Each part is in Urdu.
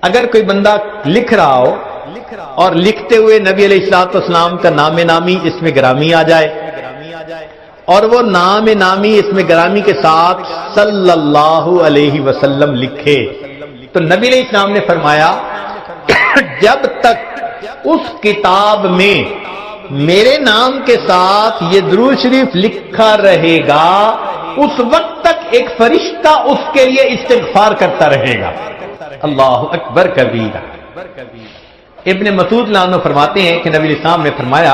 اگر کوئی بندہ لکھ رہا ہو اور لکھتے ہوئے نبی علیہ الصلوۃ والسلام کا نام نامی اس میں گرامی آ جائے اور وہ نام نامی اس میں گرامی کے ساتھ صلی اللہ علیہ وسلم لکھے تو نبی علیہ السلام نے فرمایا جب تک اس کتاب میں میرے نام کے ساتھ یہ درود شریف لکھا رہے گا اس وقت تک ایک فرشتہ اس کے لیے استغفار کرتا رہے گا۔ اللہ اکبر کبیرہ۔ ابن مسعود رضی اللہ عنہ فرماتے ہیں کہ نبی علیہ السلام نے فرمایا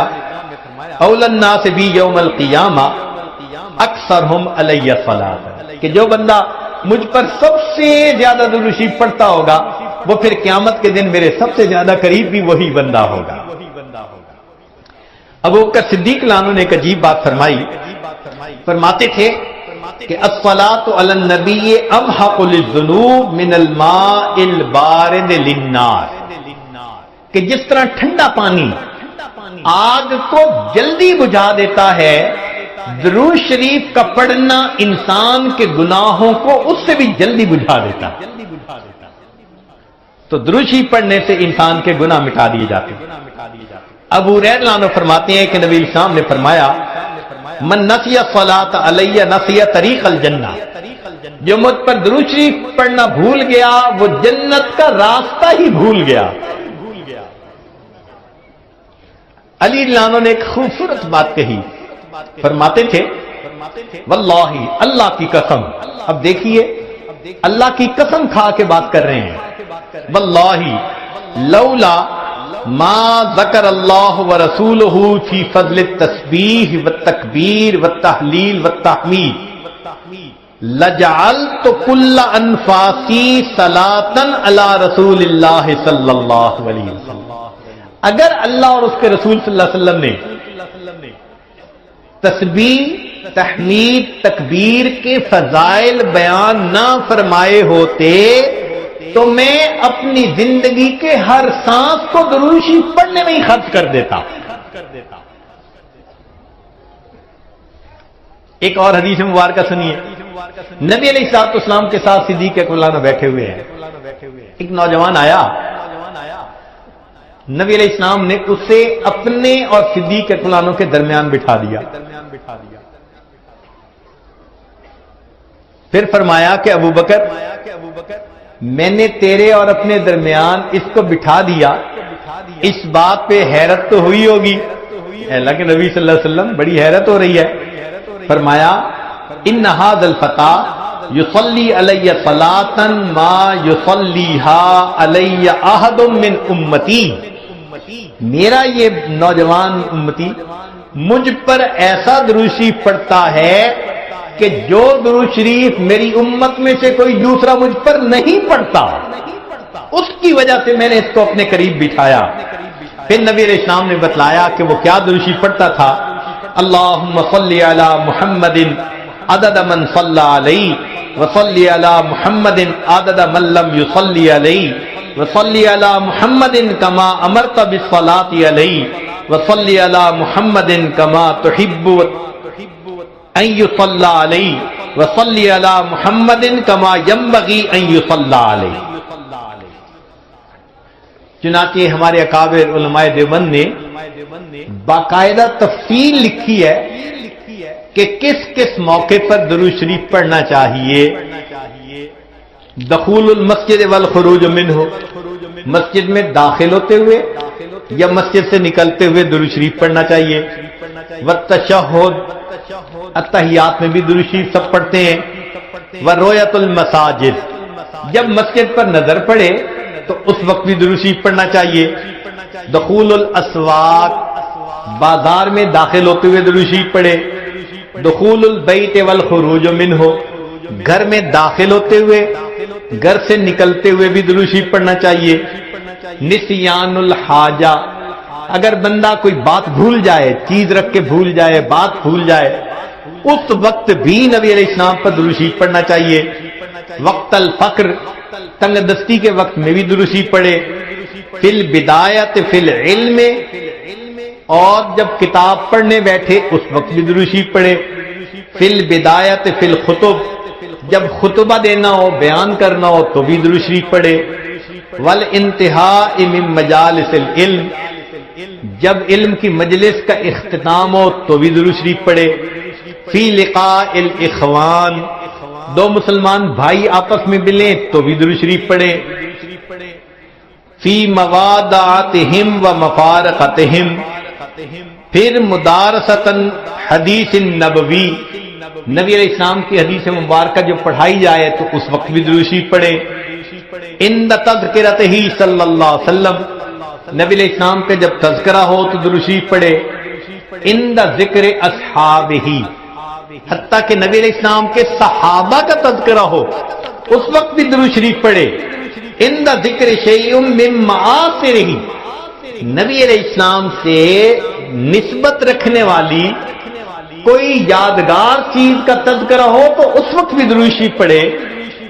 اول الناس بی یوم القیامہ اکثرہم علی صلاۃ، کہ جو بندہ مجھ پر سب سے زیادہ درود شریف پڑھتا ہوگا وہ پھر قیامت کے دن میرے سب سے زیادہ قریب بھی وہی بندہ ہوگا۔ ابو بکر صدیق رضی اللہ عنہ نے ایک عجیب بات فرمائی، فرماتے تھے کہ الصلاۃ علی النبی امحق للذنوب من الماء البارد للنار، کہ جس طرح ٹھنڈا پانی آگ کو جلدی بجھا دیتا ہے، درود شریف کا پڑھنا انسان کے گناہوں کو اس سے بھی جلدی بجھا دیتا ہے۔ تو درود شریف پڑھنے سے انسان کے گناہ مٹا دیے جاتے ہیں۔ ابو ہریرہ رضی اللہ عنہ فرماتے ہیں کہ نبی علیہ السلام نے فرمایا من نسی الصلاۃ علی نسی طریق الجنہ، جو مجھ پر درود شریف پڑھنا بھول گیا وہ جنت کا راستہ ہی بھول گیا۔ علی رضی اللہ عنہ نے ایک خوبصورت بات کہی، فرماتے تھے واللہ، اللہ کی قسم، اب دیکھیے اللہ کی قسم کھا کے بات کر رہے ہیں، واللہ لولا ما ذکر اللہ ورسولہ فی فضل التسبیح والتکبیر والتحلیل والتحمید لجعلت کل انفاسی صلاۃ علی رسول اللہ صلی اللہ علیہ وسلم، اگر اللہ اور اس کے رسول صلی اللہ علیہ وسلم نے تسبیح تحمید تکبیر کے فضائل بیان نہ فرمائے ہوتے تو میں اپنی زندگی کے ہر سانس کو درود شریف پڑھنے میں ہی خرچ کر دیتا۔ ایک اور حدیث مبارکہ سنیے، نبی علیہ الصلوۃ والسلام کے ساتھ صدیق اکبر بیٹھے ہوئے ہیں، ایک نوجوان آیا، نبی علیہ السلام نے اسے اپنے اور صدیق اکبر کے درمیان بٹھا دیا، پھر فرمایا کہ ابو بکر میں نے تیرے اور اپنے درمیان اس کو بٹھا دیا، اس بات پہ حیرت تو ہوئی ہوگی، اللہ کے نبی صلی اللہ علیہ وسلم بڑی حیرت ہو رہی ہے، فرمایا ان ھذا الفتى یصلی علی صلاۃ ما یصلیھا علی احد من امتی، میرا یہ نوجوان امتی مجھ پر ایسا درود شریف پڑھتا ہے کہ جو درود شریف میری امت میں سے کوئی دوسرا مجھ پر نہیں پڑھتا، اس کی وجہ سے میں نے اس کو اپنے قریب بٹھایا۔ پھر نبی علیہ السلام نے بتلایا کہ وہ کیا درود شریف پڑھتا تھا، اللہم صلی علی محمد عدد من صلی علیہ وصلی علی محمد عدد من لم یصلی علیہ وصلی علی محمد کما امرت بالصلاۃ علیہ وصلی علی محمد کما تحب ان یصلی علیہ وصلی علی محمد کما ینبغی ان یصلی علیہ۔ چنانچہ ہمارے اکابر علماء دیوبند نے باقاعدہ تفصیل لکھی ہے کہ کس کس موقع پر درود شریف پڑھنا چاہیے۔ دخول المسجد والخروج منہ، مسجد میں داخل ہوتے ہوئے یا مسجد سے نکلتے ہوئے درود شریف پڑھنا چاہیے۔ والتشہد، اتحیات میں بھی درود شریف سب پڑھتے ہیں۔ ورؤیت المساجد، جب مسجد پر نظر پڑے تو اس وقت بھی درود شریف پڑھنا چاہیے۔ دخول الاسواق، بازار میں داخل ہوتے ہوئے درود شریف پڑھے۔ دخول البیت والخروج منہ، گھر میں داخل ہوتے ہوئے گھر سے نکلتے ہوئے بھی درود شریف پڑھنا چاہیے۔ نسیان الحاجہ، اگر بندہ کوئی بات بھول جائے، چیز رکھ کے بھول جائے، بات بھول جائے، اس وقت بھی نبی علیہ السلام پر درود شریف پڑھنا چاہیے۔ وقت الفقر، تنگ دستی کے وقت میں بھی درود شریف پڑھے۔ فی البدایت فی العلم، اور جب کتاب پڑھنے بیٹھے اس وقت بھی درود شریف پڑھے۔ فی البدایت فی الخطب، جب خطبہ دینا ہو، بیان کرنا ہو تو بھی درود شریف پڑھے۔ والانتہاء من مجالس العلم، جب علم کی مجلس کا اختتام ہو تو بھی درود شریف پڑھے، فی لقاء الاخوان، دو مسلمان بھائی آپس میں ملیں تو بھی درود شریف پڑھے، فی موادعتہم و مفارقتہم، پھر مدارستاً حدیث نبوی، نبی علیہ السلام کی حدیث مبارکہ جو پڑھائی جائے تو اس وقت بھی درود شریف پڑھے، عند تذکرتہ صلی اللہ علیہ وسلم، نبی علیہ السلام کا جب تذکرہ ہو تو درود شریف پڑھے، عند ذکر اصحابہ، حتیٰ کہ نبی علیہ السلام کے صحابہ کا تذکرہ ہو اس وقت بھی درود شریف پڑھے، عند ذکر شیء من معاصرہ، نبی علیہ السلام سے نسبت رکھنے والی کوئی یادگار چیز کا تذکرہ ہو تو اس وقت بھی درود شریف پڑھے،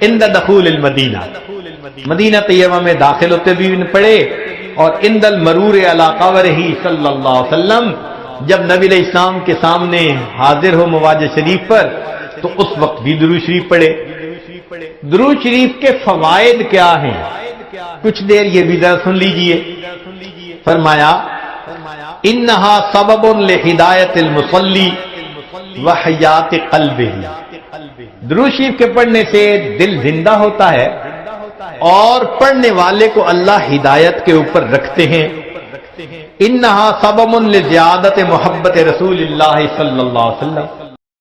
عند دخول المدینہ، مدینہ طیبہ میں داخل ہوتے بھی پڑھے، اور عند المرور علی قبرہ صلی اللہ علیہ وسلم، جب نبی علیہ السلام کے سامنے حاضر ہو مواجہ شریف پر تو اس وقت بھی درود شریف پڑھے۔ درود شریف کے فوائد کیا ہیں؟ کچھ دیر یہ بھی ذرا سن لیجئے۔ فرمایا انہا سبب لہدایت المصلی وحیات قلبہ، درود شریف کے پڑھنے سے دل زندہ ہوتا ہے اور پڑھنے والے کو اللہ ہدایت کے اوپر رکھتے ہیں۔ انہا سبب لزیادت محبت رسول اللہ صلی اللہ علیہ وسلم،